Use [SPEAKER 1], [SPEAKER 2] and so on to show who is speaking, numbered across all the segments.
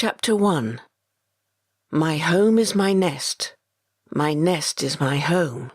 [SPEAKER 1] Chapter 1. My home is my nest is my home.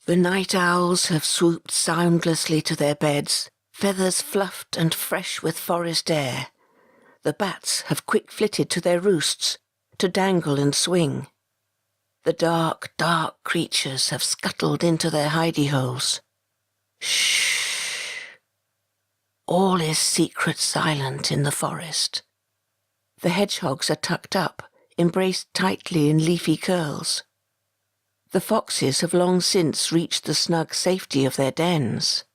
[SPEAKER 1] The night owls have swooped soundlessly to their beds, feathers fluffed and fresh with forest air. The bats have quick-flitted to their roosts, to dangle and swing. The dark, dark creatures have scuttled into their hidey-holes. Shh! All is secret silent in the forest. The hedgehogs are tucked up, embraced tightly in leafy curls. The foxes have long since reached the snug safety of their dens.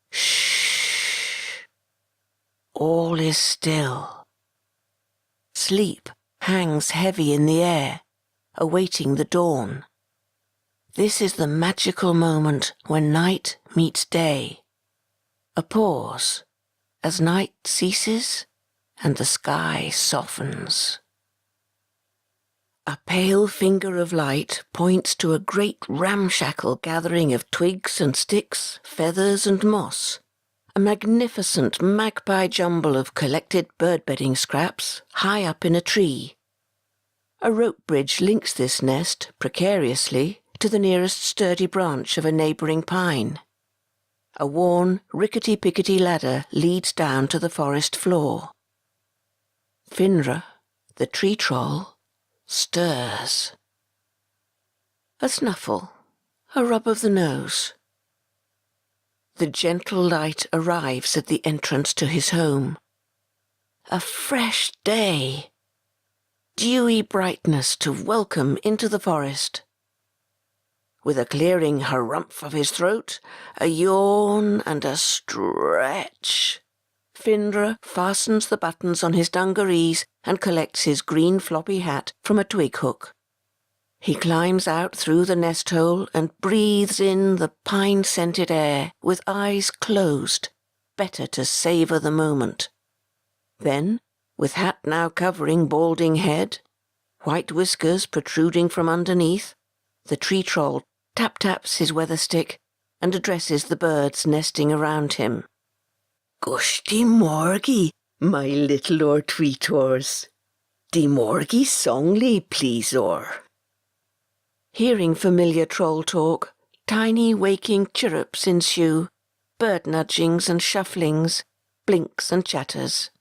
[SPEAKER 1] Shh! All is still. Sleep hangs heavy in the air, awaiting the dawn. This is the magical moment when night meets day. A pause, as night ceases and the sky softens. A pale finger of light points to a great ramshackle gathering of twigs and sticks, feathers and moss, a magnificent magpie jumble of collected bird-bedding scraps high up in a tree. A rope bridge links this nest, precariously, to the nearest sturdy branch of a neighbouring pine. A worn, rickety-pickety ladder leads down to the forest floor. Finra, the tree troll, stirs. A snuffle, a rub of the nose. The gentle light arrives at the entrance to his home. A fresh day. Dewy brightness to welcome into the forest. With a clearing harumph of his throat, a yawn and a stretch, Finra fastens the buttons on his dungarees and collects his green floppy hat from a twig hook. He climbs out through the nest hole and breathes in the pine-scented air with eyes closed, better to savour the moment. Then, with hat now covering balding head, white whiskers protruding from underneath, the tree troll tap-taps his weather stick and addresses the birds nesting around him. Gushty morgie, my little or tweetors. Die morgie songly, please or. Hearing familiar troll talk, tiny waking chirrups ensue, bird nudgings and shufflings, blinks and chatters.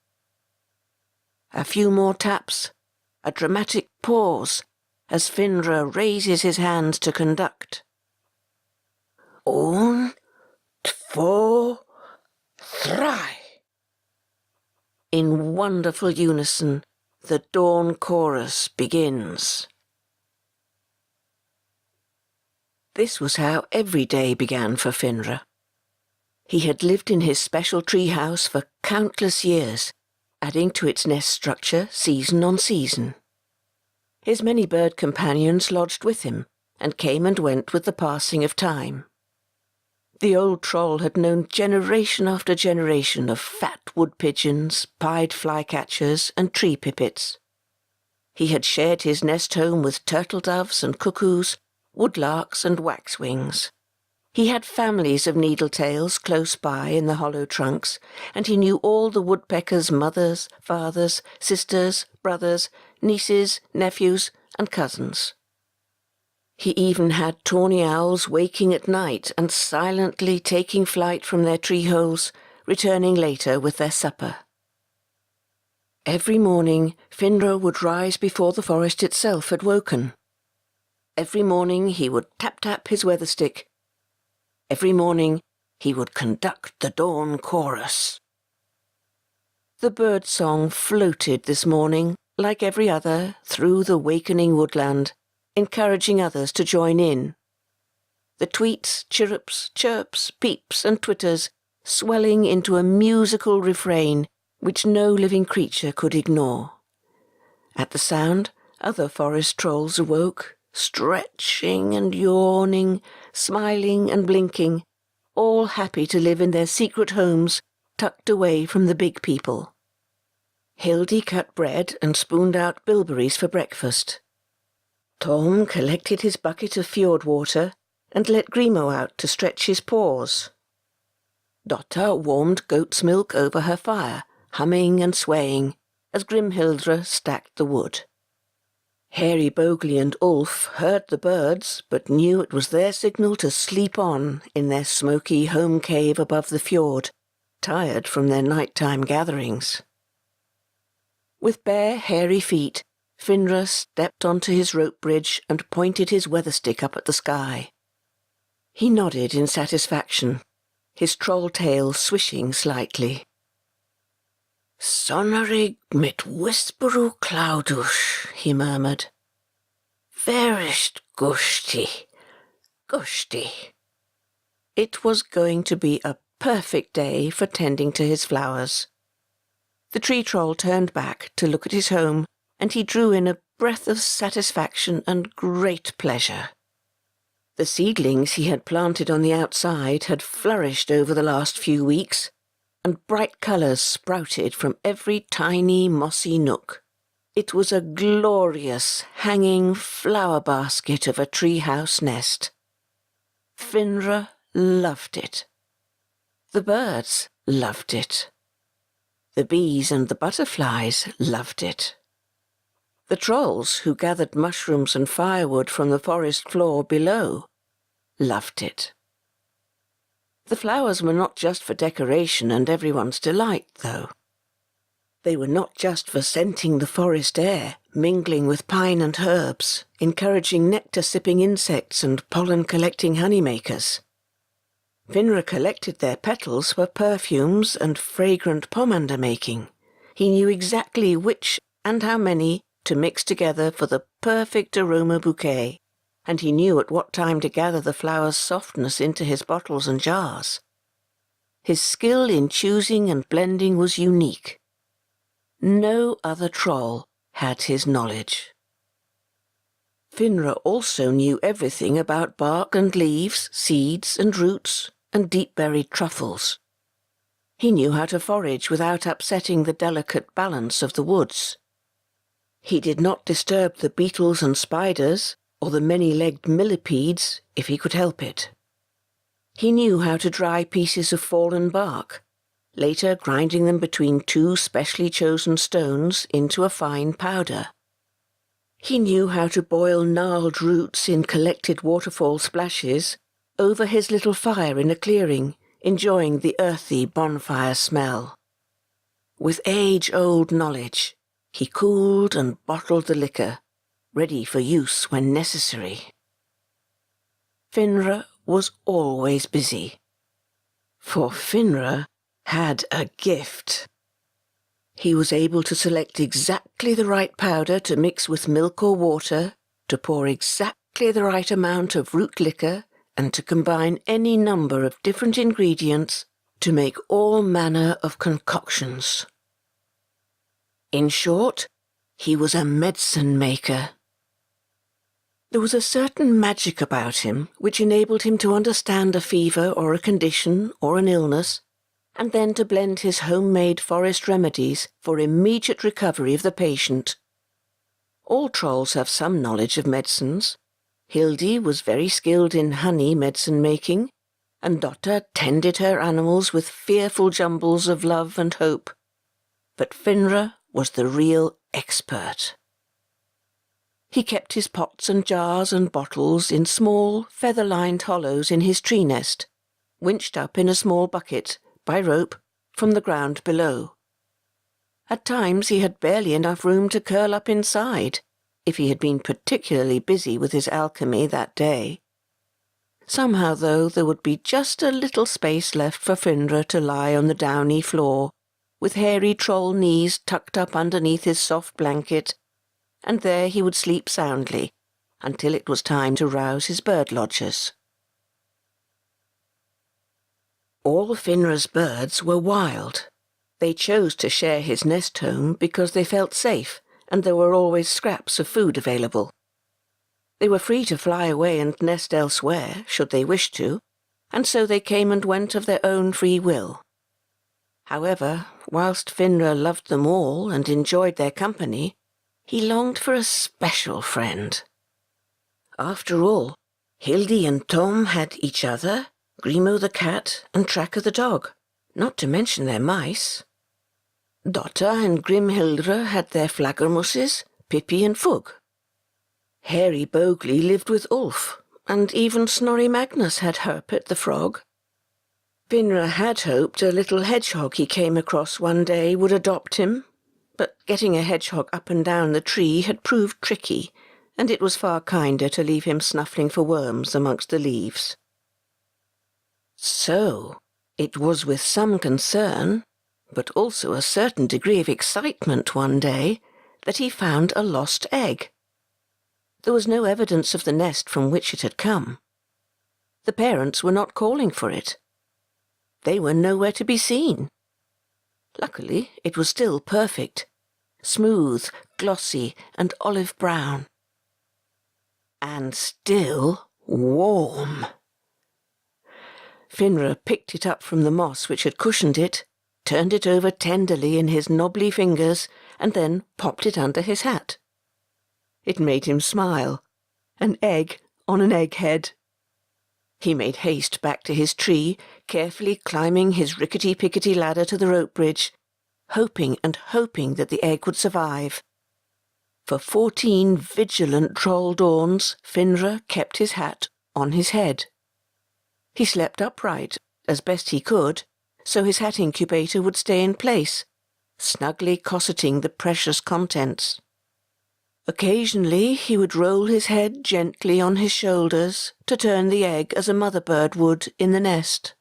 [SPEAKER 1] A few more taps, a dramatic pause, as Finra raises his hands to conduct. Un, tvo, three. In wonderful unison, the dawn chorus begins. This was how every day began for Finra. He had lived in his special tree house for countless years, adding to its nest structure season on season. His many bird companions lodged with him, and came and went with the passing of time. The old troll had known generation after generation of fat wood pigeons, pied flycatchers, and tree pipits. He had shared his nest home with turtle doves and cuckoos, woodlarks and waxwings. He had families of needletails close by in the hollow trunks, and he knew all the woodpeckers' mothers, fathers, sisters, brothers, nieces, nephews, and cousins. He even had tawny owls waking at night and silently taking flight from their tree holes, returning later with their supper. Every morning, Finra would rise before the forest itself had woken. Every morning he would tap-tap his weather stick. Every morning he would conduct the dawn chorus. The bird song floated this morning, like every other, through the wakening woodland, encouraging others to join in. The tweets, chirrups, chirps, peeps and twitters swelling into a musical refrain which no living creature could ignore. At the sound, other forest trolls awoke, stretching and yawning, smiling and blinking, all happy to live in their secret homes tucked away from the big people. Hildy cut bread and spooned out bilberries for breakfast. Tom collected his bucket of fjord water and let Grimo out to stretch his paws. Dotta warmed goat's milk over her fire, humming and swaying, as Grimhildra stacked the wood. Hairy Bogey and Ulf heard the birds, but knew it was their signal to sleep on in their smoky home cave above the fjord, tired from their nighttime gatherings. With bare, hairy feet, Finra stepped onto his rope bridge and pointed his weather stick up at the sky. He nodded in satisfaction, his troll tail swishing slightly. "Sonnerig mit whisperu cloudus," he murmured. "Verist gusti, gusti." It was going to be a perfect day for tending to his flowers. The tree troll turned back to look at his home, and he drew in a breath of satisfaction and great pleasure. The seedlings he had planted on the outside had flourished over the last few weeks, and bright colours sprouted from every tiny mossy nook. It was a glorious, hanging flower basket of a treehouse nest. Finra loved it. The birds loved it. The bees and the butterflies loved it. The trolls, who gathered mushrooms and firewood from the forest floor below, loved it. The flowers were not just for decoration and everyone's delight, though. They were not just for scenting the forest air, mingling with pine and herbs, encouraging nectar-sipping insects and pollen-collecting honeymakers. Finra collected their petals for perfumes and fragrant pomander-making. He knew exactly which and how many to mix together for the perfect aroma bouquet, and he knew at what time to gather the flower's softness into his bottles and jars. His skill in choosing and blending was unique. No other troll had his knowledge. Finra also knew everything about bark and leaves, seeds and roots, and deep-buried truffles. He knew how to forage without upsetting the delicate balance of the woods. He did not disturb the beetles and spiders, or the many-legged millipedes, if he could help it. He knew how to dry pieces of fallen bark, later grinding them between two specially chosen stones into a fine powder. He knew how to boil gnarled roots in collected waterfall splashes over his little fire in a clearing, enjoying the earthy bonfire smell. With age-old knowledge, he cooled and bottled the liquor, ready for use when necessary. Finra was always busy, for Finra had a gift. He was able to select exactly the right powder to mix with milk or water, to pour exactly the right amount of root liquor, and to combine any number of different ingredients to make all manner of concoctions. In short, he was a medicine maker. There was a certain magic about him which enabled him to understand a fever or a condition or an illness, and then to blend his homemade forest remedies for immediate recovery of the patient. All trolls have some knowledge of medicines. Hildi was very skilled in honey medicine making, and Dotta tended her animals with fearful jumbles of love and hope. But Finra was the real expert. He kept his pots and jars and bottles in small, feather-lined hollows in his tree nest, winched up in a small bucket, by rope, from the ground below. At times he had barely enough room to curl up inside, if he had been particularly busy with his alchemy that day. Somehow, though, there would be just a little space left for Finra to lie on the downy floor, with hairy troll knees tucked up underneath his soft blanket, and there he would sleep soundly until it was time to rouse his bird lodgers. All Finra's birds were wild. They chose to share his nest home because they felt safe and there were always scraps of food available. They were free to fly away and nest elsewhere, should they wish to, and so they came and went of their own free will. However, whilst Finra loved them all and enjoyed their company, he longed for a special friend. After all, Hildi and Tom had each other, Grimo the cat, and Tracker the dog, not to mention their mice. Dotta and Grimhildra had their flaggermusses, Pippi and Fugg. Hairy Bogey lived with Ulf, and even Snorri Magnus had Herpet the frog. Finra had hoped a little hedgehog he came across one day would adopt him, but getting a hedgehog up and down the tree had proved tricky, and it was far kinder to leave him snuffling for worms amongst the leaves. So, it was with some concern, but also a certain degree of excitement one day, that he found a lost egg. There was no evidence of the nest from which it had come. The parents were not calling for it. They were nowhere to be seen. Luckily, it was still perfect, smooth, glossy, and olive brown. And still warm. Finra picked it up from the moss which had cushioned it, turned it over tenderly in his knobbly fingers, and then popped it under his hat. It made him smile. An egg on an egghead. He made haste back to his tree, carefully climbing his rickety-pickety ladder to the rope bridge, hoping and hoping that the egg would survive. For 14 vigilant troll dawns, Finra kept his hat on his head. He slept upright, as best he could, so his hat incubator would stay in place, snugly cosseting the precious contents. Occasionally he would roll his head gently on his shoulders to turn the egg as a mother bird would in the nest.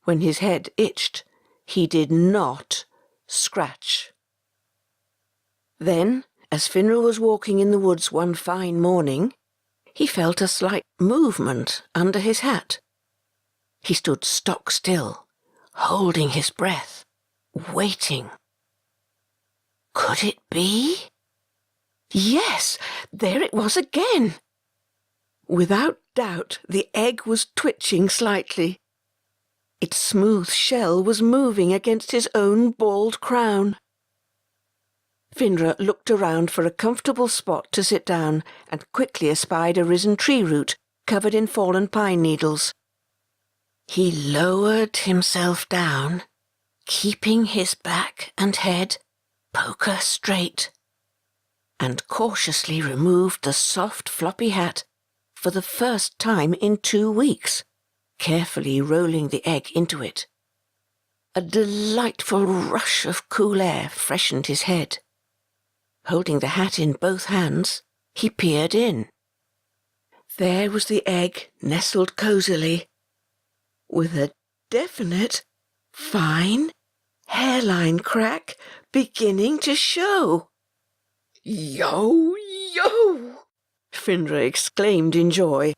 [SPEAKER 1] When his head itched, he did not scratch. Then, as Finra was walking in the woods one fine morning, he felt a slight movement under his hat. He stood stock still, holding his breath, waiting. Could it be? Yes, there it was again. Without doubt, the egg was twitching slightly. Its smooth shell was moving against his own bald crown. Finra looked around for a comfortable spot to sit down and quickly espied a risen tree root covered in fallen pine needles. He lowered himself down, keeping his back and head poker straight, and cautiously removed the soft floppy hat for the first time in 2 weeks, carefully rolling the egg into it. A delightful rush of cool air freshened his head. Holding the hat in both hands, he peered in. There was the egg nestled cosily, with a definite, fine hairline crack beginning to show. "Yo, yo!" Finra exclaimed in joy.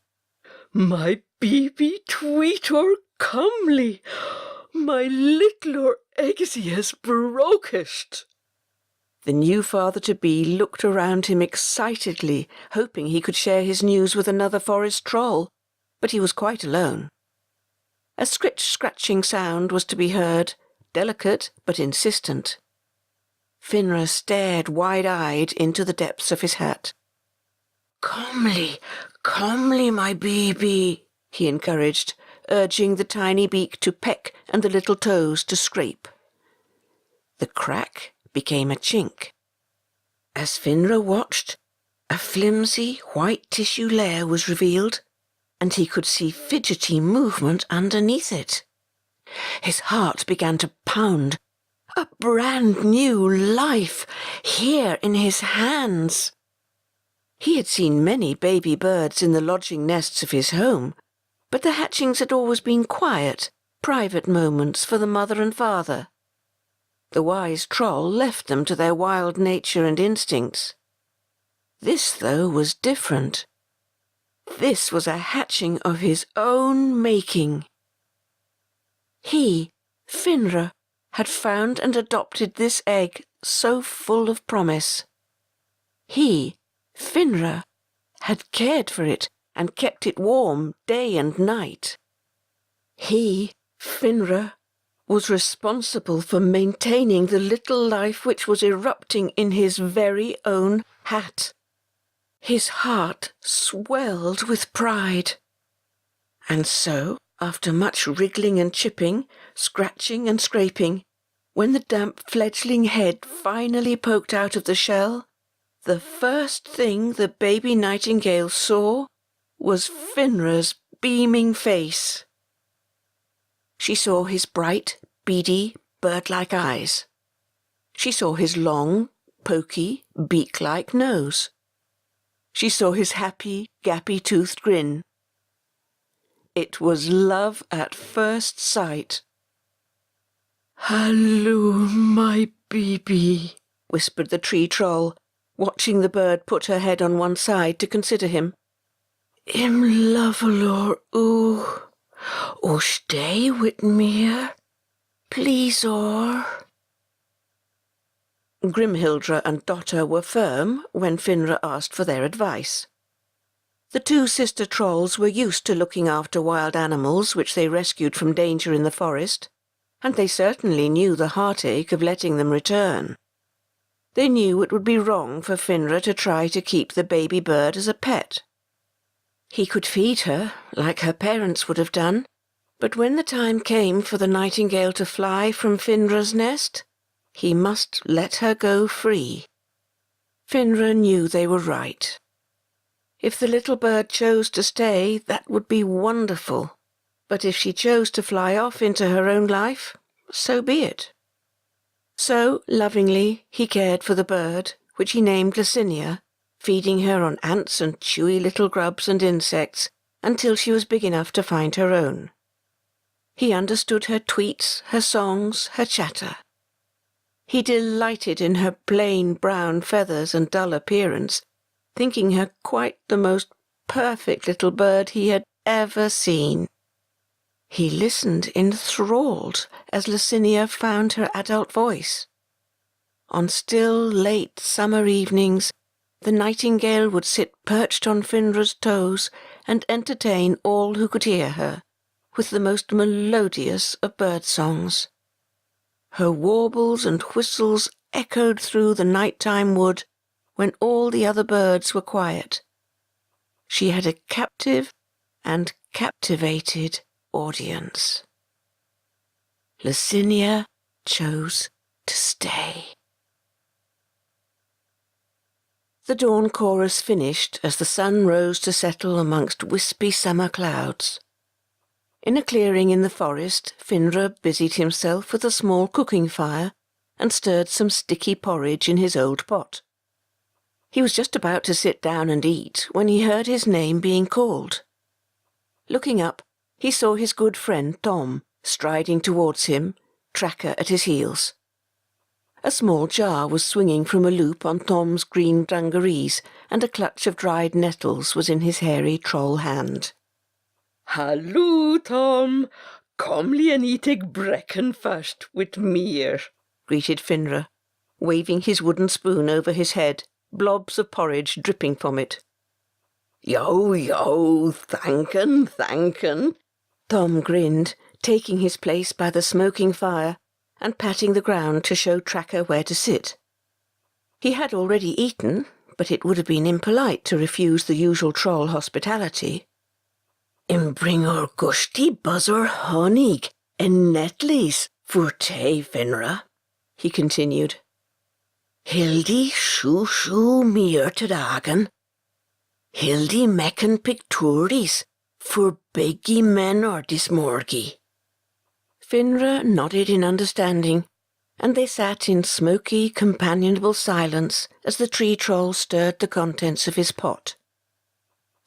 [SPEAKER 1] "My baby tweetor comely, my littlor eggsy brokest." The new father-to-be looked around him excitedly, hoping he could share his news with another forest troll, but he was quite alone. A scratching sound was to be heard, delicate but insistent. Finra stared wide-eyed into the depths of his hat. "Comely, comely, my baby," he encouraged, urging the tiny beak to peck and the little toes to scrape. The crack became a chink. As Finra watched, a flimsy white tissue layer was revealed, and he could see fidgety movement underneath it. His heart began to pound. A brand new life, here in his hands. He had seen many baby birds in the lodging nests of his home, but the hatchings had always been quiet, private moments for the mother and father. The wise troll left them to their wild nature and instincts. This, though, was different. This was a hatching of his own making. He, Finra, had found and adopted this egg so full of promise. He, Finra, had cared for it and kept it warm day and night. He, Finra, was responsible for maintaining the little life which was erupting in his very own hat. His heart swelled with pride. And so, after much wriggling and chipping, scratching and scraping, When the damp fledgling head finally poked out of the shell, the first thing the baby nightingale saw was Finra's beaming face. She saw his bright, beady, bird-like eyes. She saw his long, poky, beak-like nose. She saw his happy, gappy-toothed grin. It was love at first sight. "Hallo, my baby," whispered the tree troll, watching the bird put her head on one side to consider him. "Im lovely oo. Oh, stay with me, please, or." Grimhildra and Dotter were firm when Finra asked for their advice. The two sister trolls were used to looking after wild animals which they rescued from danger in the forest, and they certainly knew the heartache of letting them return. They knew it would be wrong for Finra to try to keep the baby bird as a pet. He could feed her, like her parents would have done, but when the time came for the nightingale to fly from Finra's nest, he must let her go free. Finra knew they were right. If the little bird chose to stay, that would be wonderful. But if she chose to fly off into her own life, so be it. So, lovingly, he cared for the bird, which he named Licinia, feeding her on ants and chewy little grubs and insects until she was big enough to find her own. He understood her tweets, her songs, her chatter. He delighted in her plain brown feathers and dull appearance, thinking her quite the most perfect little bird he had ever seen. He listened enthralled as Licinia found her adult voice. On still, late summer evenings, the nightingale would sit perched on Finra's toes and entertain all who could hear her, with the most melodious of bird-songs. Her warbles and whistles echoed through the nighttime wood when all the other birds were quiet. She had a captive and captivated audience. Licinia chose to stay. The dawn chorus finished as the sun rose to settle amongst wispy summer clouds. In a clearing in the forest, Finra busied himself with a small cooking fire and stirred some sticky porridge in his old pot. He was just about to sit down and eat when he heard his name being called. Looking up, he saw his good friend Tom striding towards him, Tracker at his heels. A small jar was swinging from a loop on Tom's green dungarees, and a clutch of dried nettles was in his hairy troll hand.
[SPEAKER 2] "Hallo, Tom. Komli and eat eg breakfast with me,"
[SPEAKER 1] greeted Finra, waving his wooden spoon over his head, blobs of porridge dripping from it.
[SPEAKER 2] "Yo, yo, thanken.
[SPEAKER 1] Tom grinned, taking his place by the smoking fire and patting the ground to show Tracker where to sit. He had already eaten, but it would have been impolite to refuse the usual troll hospitality.
[SPEAKER 2] Bring our gusty buzzer honig and nettles for tay, Finra," he continued. "Hildy shoo mir to dagen. Hildy mecken pictures for biggie men or dis morgie."
[SPEAKER 1] Finra nodded in understanding, and they sat in smoky, companionable silence as the tree troll stirred the contents of his pot.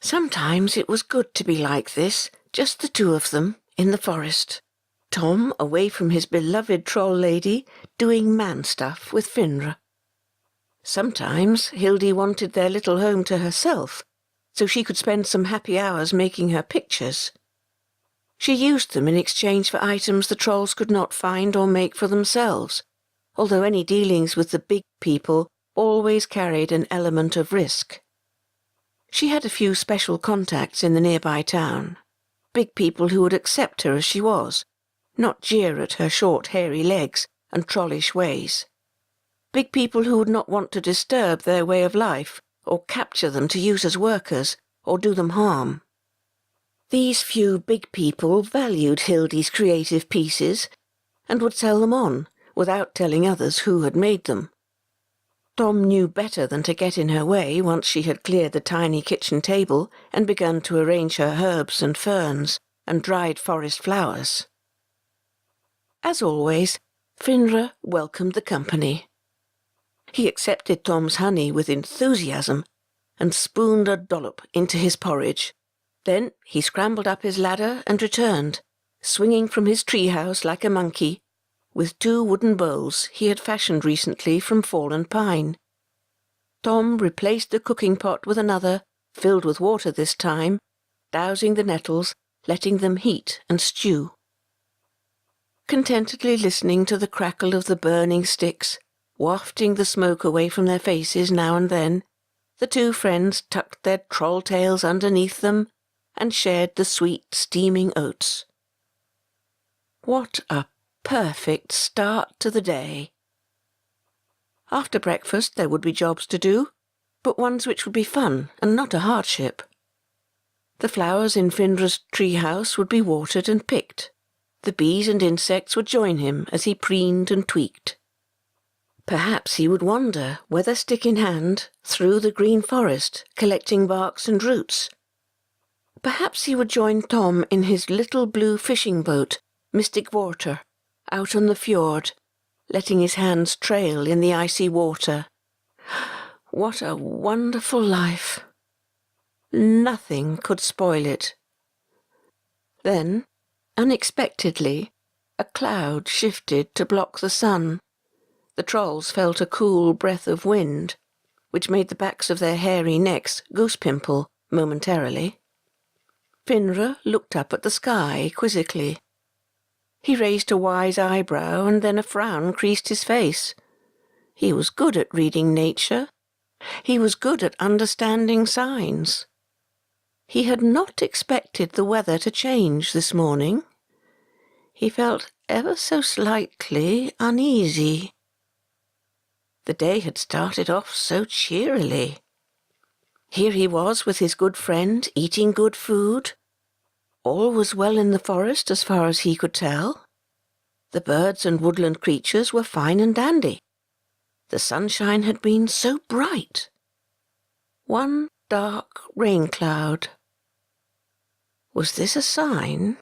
[SPEAKER 1] Sometimes it was good to be like this, just the two of them, in the forest. Tom away from his beloved troll lady, doing man stuff with Finra. Sometimes Hildy wanted their little home to herself, so she could spend some happy hours making her pictures. She used them in exchange for items the trolls could not find or make for themselves, although any dealings with the big people always carried an element of risk. She had a few special contacts in the nearby town, big people who would accept her as she was, not jeer at her short, hairy legs and trollish ways. Big people who would not want to disturb their way of life, or capture them to use as workers, or do them harm. These few big people valued Hildy's creative pieces, and would sell them on, without telling others who had made them. Tom knew better than to get in her way once she had cleared the tiny kitchen table and begun to arrange her herbs and ferns and dried forest flowers. As always, Finra welcomed the company. He accepted Tom's honey with enthusiasm and spooned a dollop into his porridge. Then he scrambled up his ladder and returned, swinging from his treehouse like a monkey, with 2 wooden bowls he had fashioned recently from fallen pine. Tom replaced the cooking pot with another, filled with water this time, dousing the nettles, letting them heat and stew. Contentedly listening to the crackle of the burning sticks, wafting the smoke away from their faces now and then, the 2 friends tucked their troll tails underneath them and shared the sweet, steaming oats. What a perfect start to the day! After breakfast there would be jobs to do, but ones which would be fun and not a hardship. The flowers in Findra's treehouse would be watered and picked. The bees and insects would join him as he preened and tweaked. Perhaps he would wander, weather stick in hand, through the green forest, collecting barks and roots. Perhaps he would join Tom in his little blue fishing boat, Mystic Water, out on the fjord, letting his hands trail in the icy water. What a wonderful life! Nothing could spoil it. Then, unexpectedly, a cloud shifted to block the sun. The trolls felt a cool breath of wind, which made the backs of their hairy necks goose-pimple momentarily. Finra looked up at the sky quizzically. He raised a wise eyebrow, and then a frown creased his face. He was good at reading nature. He was good at understanding signs. He had not expected the weather to change this morning. He felt ever so slightly uneasy. The day had started off so cheerily. Here he was with his good friend, eating good food. All was well in the forest as far as he could tell. The birds and woodland creatures were fine and dandy. The sunshine had been so bright. One dark rain cloud. Was this a sign?